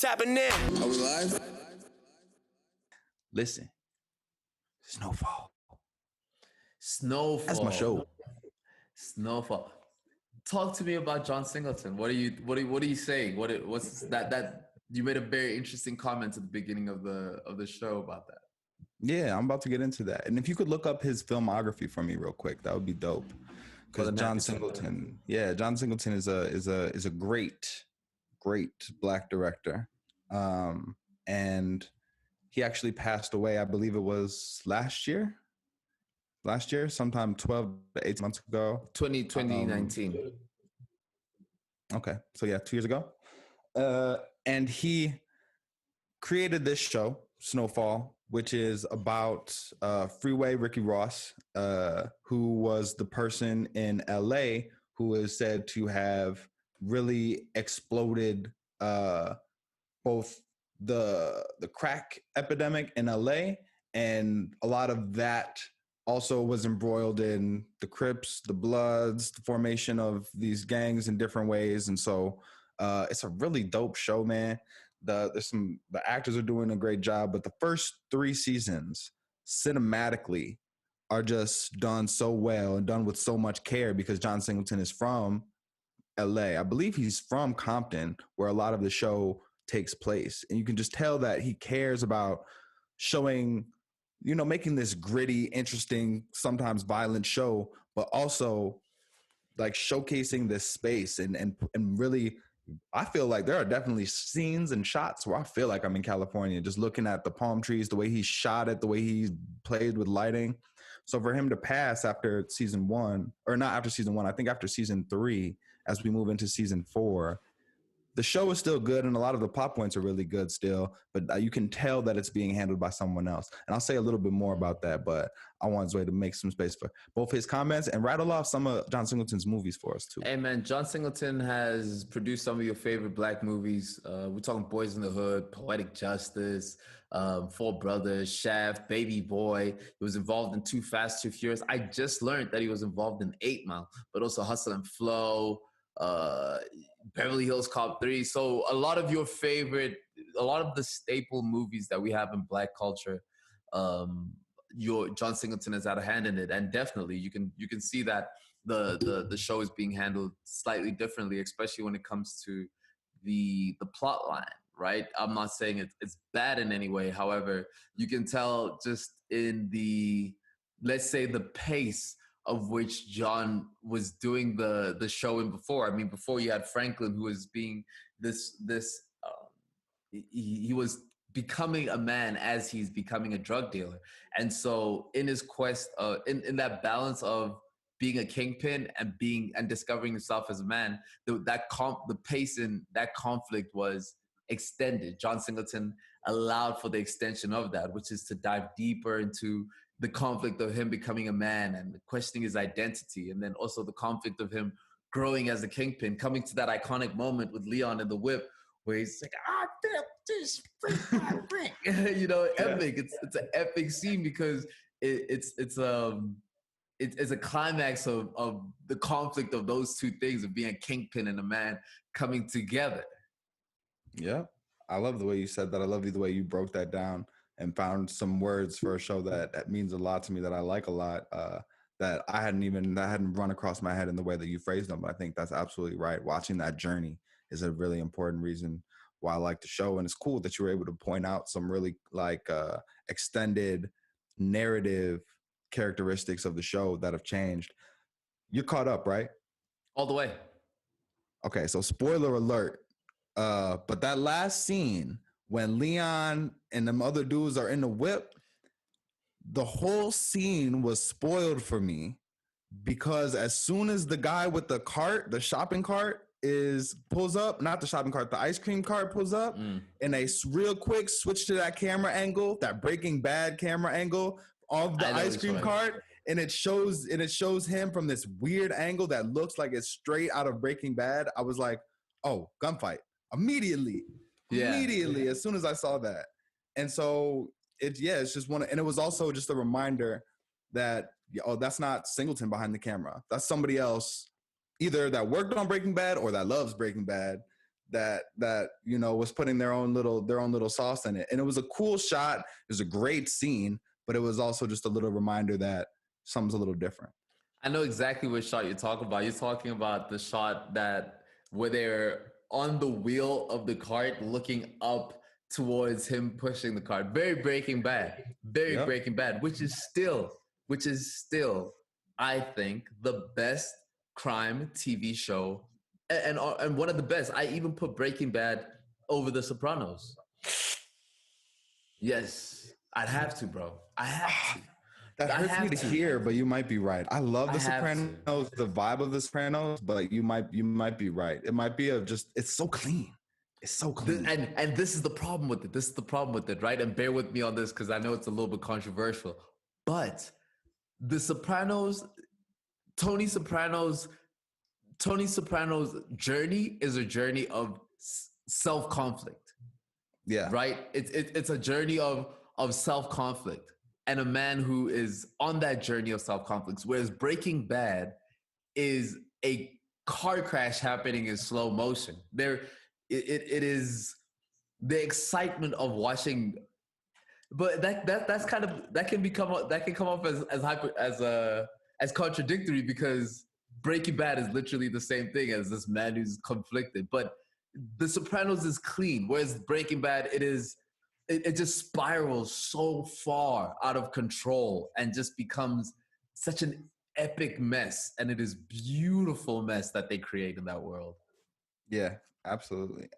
happening? Are we live? Listen, Snowfall. Snowfall. That's my show. Snowfall. Talk to me about John Singleton. What are you saying? What's that you made a very interesting comment at the beginning of the show about that. Yeah, I'm about to get into that. And if you could look up his filmography for me real quick, that would be dope. Because John Singleton is a great Black director. And he actually passed away, I believe it was last year, sometime 12 to 18 months ago. 2019. Okay, so yeah, 2 years ago. And he created this show, Snowfall, which is about Freeway Ricky Ross, who was the person in LA who is said to have really exploded both the crack epidemic in LA, and a lot of that also was embroiled in the Crips, the Bloods, the formation of these gangs in different ways. And so it's a really dope show, man. The actors are doing a great job, but the first 3 seasons cinematically are just done so well and done with so much care because John Singleton is from LA. I believe he's from Compton, where a lot of the show takes place. And you can just tell that he cares about showing, making this gritty, interesting, sometimes violent show, but also like showcasing this space and really, I feel like there are definitely scenes and shots where I feel like I'm in California, just looking at the palm trees, the way he shot it, the way he played with lighting. So for him to pass after season 1, or not after season 1, I think after season 3, as we move into season 4, the show is still good and a lot of the plot points are really good still, but you can tell that it's being handled by someone else. And I'll say a little bit more about that, but I want Zoe to make some space for both his comments and rattle off some of John Singleton's movies for us too. Hey man, John Singleton has produced some of your favorite Black movies. We're talking Boys in the Hood, Poetic Justice, Four Brothers, Shaft, Baby Boy. He was involved in Too Fast, Too Furious. I just learned that he was involved in 8 Mile, but also Hustle and Flow, Beverly Hills Cop 3. So a lot of the staple movies that we have in Black culture, John Singleton has had a hand in it, and definitely you can see that the show is being handled slightly differently, especially when it comes to the plot line. Right? I'm not saying it's bad in any way. However, you can tell just in the, let's say, the pace of which John was doing the show in before. I mean, before you had Franklin, who was being he was becoming a man as he's becoming a drug dealer. And so in his quest, in that balance of being a kingpin and discovering himself as a man, the pace in that conflict was extended. John Singleton allowed for the extension of that, which is to dive deeper into the conflict of him becoming a man and questioning his identity, and then also the conflict of him growing as a kingpin, coming to that iconic moment with Leon in the whip where he's like, I feel this freak. Epic. It's an epic scene because it's a climax of the conflict of those two things, of being a kingpin and a man coming together. Yeah, I love the way you said that. I love the way you broke that down and found some words for a show that means a lot to me, that I like a lot, that hadn't run across my head in the way that you phrased them. But I think that's absolutely right. Watching that journey is a really important reason why I like the show. And it's cool that you were able to point out some really extended narrative characteristics of the show that have changed. You're caught up, right? All the way. Okay, so spoiler alert. But that last scene when Leon and them other dudes are in the whip, the whole scene was spoiled for me because as soon as the guy with the cart, the shopping cart pulls up, not the shopping cart, the ice cream cart pulls up, and they real quick switch to that camera angle, that Breaking Bad camera angle of the ice cream cart, and it shows him from this weird angle that looks like it's straight out of Breaking Bad. I was like, oh, gunfight. Immediately, as soon as I saw that. And so it's just and it was also just a reminder that, that's not Singleton behind the camera. That's somebody else, either that worked on Breaking Bad or that loves Breaking Bad, that was putting their own little sauce in it. And it was a cool shot. It was a great scene, but it was also just a little reminder that something's a little different. I know exactly what shot you're talking about. You're talking about the shot where they're on the wheel of the cart looking up towards him pushing the cart. Very Breaking Bad. Very Yep. Breaking Bad, which is still, I think, the best crime TV show and one of the best. I even put Breaking Bad over The Sopranos. Yes, I'd have to, bro. I have to. That I hurts me have to hear, but you might be right. I love I The have to. Sopranos, the vibe of The Sopranos, but you might be right. It might be it's so clean. It's so clean. And this is the problem with it. This is the problem with it, right? And bear with me on this because I know it's a little bit controversial. But The Sopranos, Tony Soprano's journey is a journey of self-conflict. Yeah. Right? It's a journey of self-conflict and a man who is on that journey of self-conflict. Whereas Breaking Bad is a car crash happening in slow motion. It is the excitement of watching, but that's kind of that can come off as contradictory because Breaking Bad is literally the same thing as this man who's conflicted. But The Sopranos is clean, whereas Breaking Bad it just spirals so far out of control and just becomes such an epic mess, and it is beautiful mess that they create in that world. Yeah, absolutely.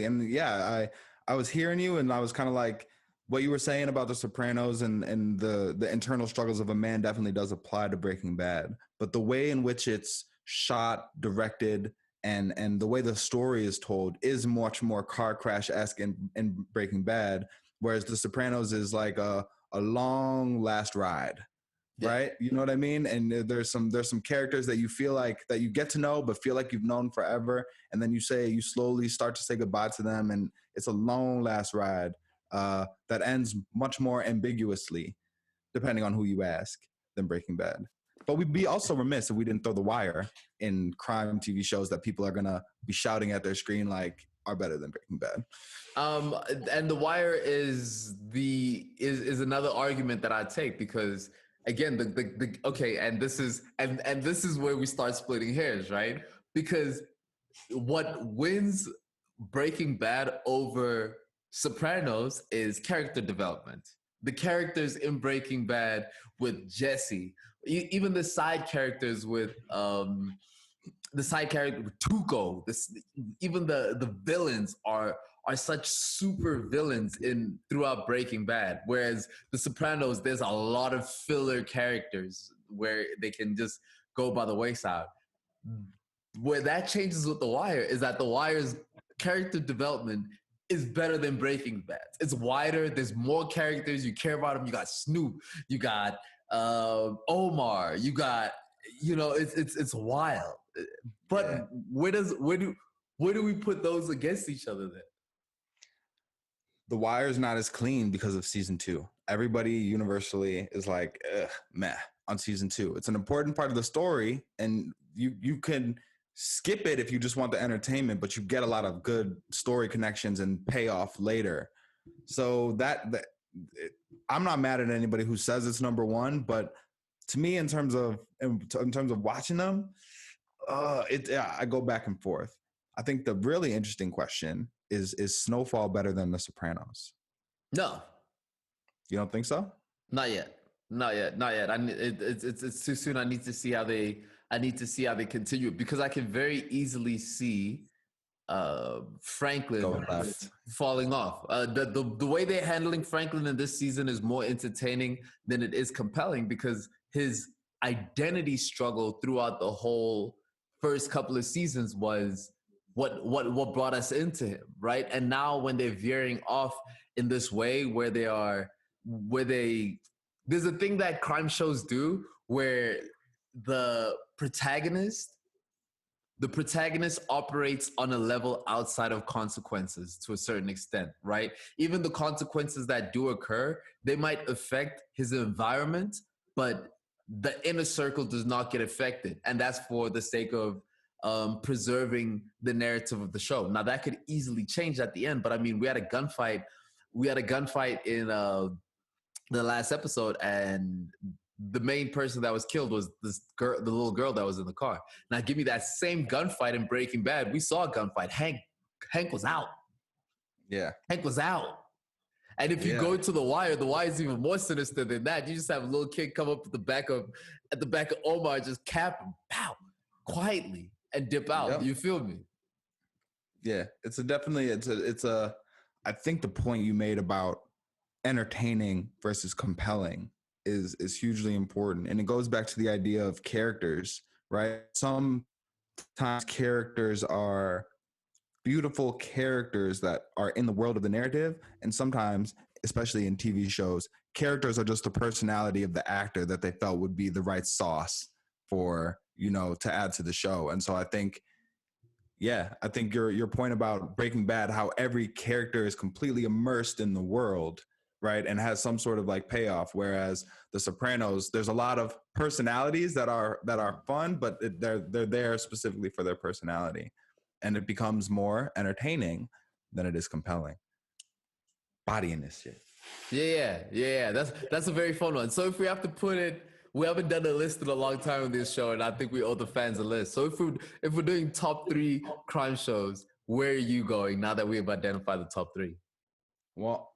And yeah, I was hearing you, and I was kind of like, what you were saying about The Sopranos and the internal struggles of a man definitely does apply to Breaking Bad. But the way in which it's shot, directed, and the way the story is told is much more car crash-esque in Breaking Bad, whereas The Sopranos is like a long last ride. Yeah. Right? You know what I mean? And there's some characters that you feel like that you get to know, but feel like you've known forever. And then you slowly start to say goodbye to them. And it's a long last ride that ends much more ambiguously, depending on who you ask, than Breaking Bad. But we'd be also remiss if we didn't throw The Wire in crime TV shows that people are going to be shouting at their screen like are better than Breaking Bad. And The Wire is another argument that I take because again, okay, and this is where we start splitting hairs, right? Because what wins Breaking Bad over Sopranos is character development. The characters in Breaking Bad with Jesse, even the side characters with Tuco, even the villains are such super villains throughout Breaking Bad. Whereas The Sopranos, there's a lot of filler characters where they can just go by the wayside. Where that changes with The Wire is that The Wire's character development is better than Breaking Bad. It's wider. There's more characters. You care about them. You got Snoop. You got Omar. You got, it's wild. But yeah. Where do we put those against each other then? The Wire is not as clean because of season 2. Everybody universally is like, meh, on season 2. It's an important part of the story, and you can skip it if you just want the entertainment, but you get a lot of good story connections and payoff later. So I'm not mad at anybody who says it's number 1, but to me, in terms of watching them, I go back and forth. I think the really interesting question is Snowfall better than The Sopranos? No. You don't think so? Not yet. It's too soon. I need to see how they continue it because I can very easily see Franklin falling off. The way they're handling Franklin in this season is more entertaining than it is compelling because his identity struggle throughout the whole first couple of seasons was what brought us into him, right? And now when they're veering off in this way where there's a thing that crime shows do where the protagonist operates on a level outside of consequences to a certain extent, right? Even the consequences that do occur, they might affect his environment, but the inner circle does not get affected. And that's for the sake of preserving the narrative of the show. Now that could easily change at the end, but I mean, we had a gunfight. We had a gunfight in the last episode, and the main person that was killed was this girl, the little girl that was in the car. Now give me that same gunfight in Breaking Bad. We saw a gunfight. Hank was out. Yeah. Hank was out. And if you go to the wire is even more sinister than that. You just have a little kid come up at the back of Omar, just cap him, pow, quietly, and dip out. Yep. You feel me? Yeah, it's a. I think the point you made about entertaining versus compelling is hugely important, and it goes back to the idea of characters, right? Sometimes characters are beautiful characters that are in the world of the narrative, and sometimes, especially in TV shows, characters are just the personality of the actor that they felt would be the right sauce for, to add to the show. And so I think your point about Breaking Bad, how every character is completely immersed in the world, right, and has some sort of like payoff, whereas the Sopranos, there's a lot of personalities that are fun, but they're there specifically for their personality. And it becomes more entertaining than it is compelling. Body in this shit. Yeah. That's a very fun one. So if we have to put it, we haven't done a list in a long time on this show, and I think we owe the fans a list. So if we're doing top 3 crime shows, where are you going now that we have identified the top 3? Well,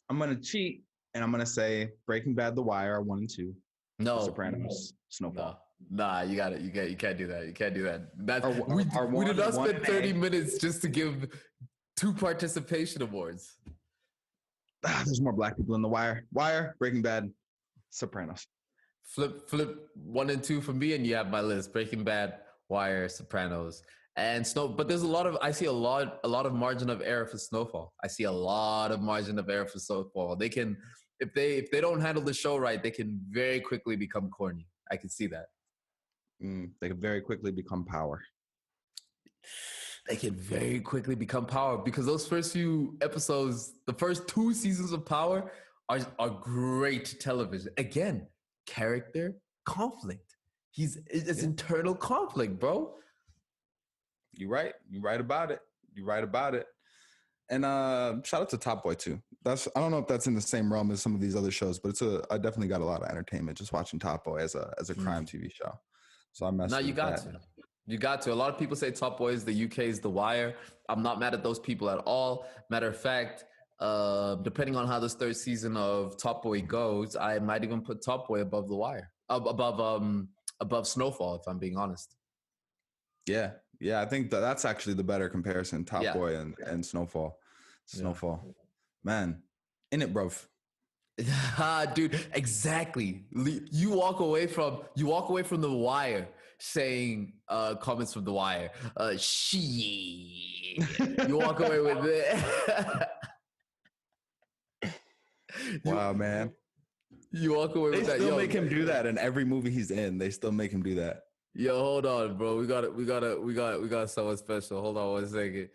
I'm gonna cheat, and I'm gonna say Breaking Bad, The Wire are 1 and 2. No. The Sopranos, Snowfall. Nah, you got it. You can't do that. You can't do that. We did not spend 30 minutes just to give 2 participation awards. There's more black people in The Wire. Wire, Breaking Bad, Sopranos. Flip 1 and 2 for me, and you have my list: Breaking Bad, Wire, Sopranos, and Snow. But there's I see a lot of margin of error for Snowfall. I see a lot of margin of error for Snowfall. They can, if they don't handle the show right, they can very quickly become corny. I can see that. They can very quickly become power. They can very quickly become power, because those first few episodes, the first 2 seasons of Power are great television. Again, character conflict. It's internal conflict, bro. You're right. You're right about it. And shout out to Top Boy too. I don't know if that's in the same realm as some of these other shows, but I definitely got a lot of entertainment just watching Top Boy as a crime TV show. So I'm messing. No, you got to. You got to. A lot of people say Top Boy is the UK's The Wire. I'm not mad at those people at all. Matter of fact, depending on how this 3rd season of Top Boy goes, I might even put Top Boy above The Wire, above Snowfall, if I'm being honest. Yeah, I think that's actually the better comparison: Top Boy and Snowfall. Man, in it, bro. Dude, exactly. You walk away from The Wire saying comments from The Wire. You walk away with it. Wow, man. You walk away with that. They still make him do that in every movie he's in. They still make him do that. Yo, hold on, bro. We got someone special. Hold on 1 second.